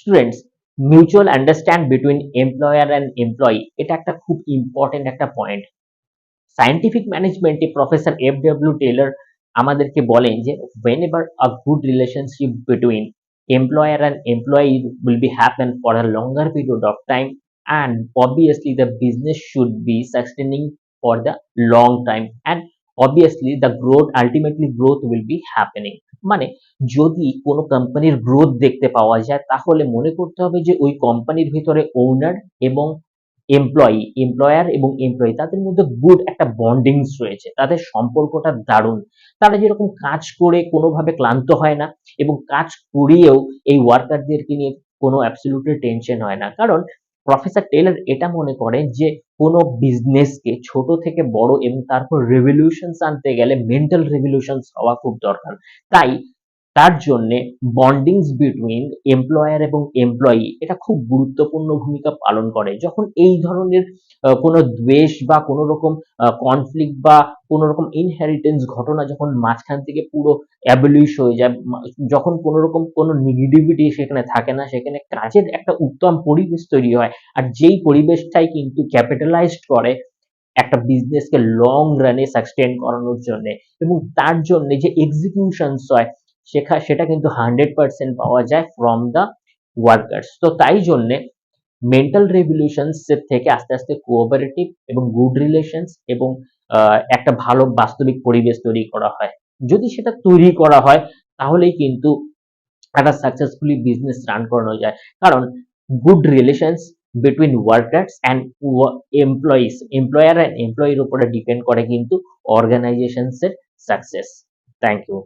Students, mutual understand between employer and employee, এটা একটা খুব ইম্পর্টেন্ট একটা পয়েন্ট। সায়েন্টিফিক ম্যানেজমেন্টে প্রফেসর এফ.ডব্লিউ. টেলর আমাদেরকে বলেন যে whenever a good relationship between employer and employee will be happen for a longer period of time, and obviously the business should be sustaining for the long time, and obviously the growth, ultimately growth will be happening। মানে যদি কোনো কোম্পানির growth দেখতে পাওয়া যায় তাহলে মনে করতে হবে যে ওই কোম্পানির ভিতরে ওনার এবং এমপ্লয়ার এবং এমপ্লয়ি তাদের মধ্যে গুড একটা বন্ডিংস রয়েছে, তাদের সম্পর্কটা দারুণ। তারা যেরকম কাজ করে কোনোভাবে ক্লান্ত হয় না এবং কাজ করিয়েও এই ওয়ার্কারদেরকে নিয়ে কোনো অ্যাবসলিউটলি টেনশন হয় না। কারণ প্রফেসর টেলর এটা মনে করেন যে কোনো বিজনেসকে ছোট থেকে বড় এবং তারপর রেভলিউশনস আনতে গেলে মেন্টাল রেভলিউশনস হওয়া খুব দরকার। তাই তার জন্যে বন্ডিংস বিটুইন এমপ্লয়ার এবং এমপ্লয়ি এটা খুব গুরুত্বপূর্ণ ভূমিকা পালন করে। যখন এই ধরনের কোনো দ্বেষ বা কোনো রকম কনফ্লিক্ট বা কোনো রকম ইনহেরিটেন্স ঘটনা যখন মাঝখান থেকে পুরো অ্যাবলিশ হয়ে যায়, যখন কোনো রকম কোনো নেগেটিভিটি সেখানে থাকে না, সেখানে কাজের একটা উত্তম পরিবেশ তৈরি হয়। আর যেই পরিবেশটাই কিন্তু ক্যাপিটালাইজড করে একটা বিজনেসকে লং রানে সাস্টেইন করানোর জন্যে, এবং তার জন্যে যে এক্সিকিউশনস হয় সেটা কিন্তু 100% পাওয়া যায় ফ্রম দ্য ওয়ার্কার্স। তো তাই জন্যে মেন্টাল রেভলিউশনস এর থেকে আস্তে আস্তে কোঅপারেটিভ এবং গুড রিলেশনস এবং একটা ভালো বাস্তবিক পরিবেশ তৈরি করা হয়। যদি সেটা তৈরি করা হয় তাহলেই কিন্তু একটা সাকসেসফুলি বিজনেস রান করানো যায়। কারণ good relations between workers and employer and এমপ্লয়ির উপরে ডিপেন্ড করে কিন্তু অর্গানাইজেশনস এর সাকসেস। Thank you.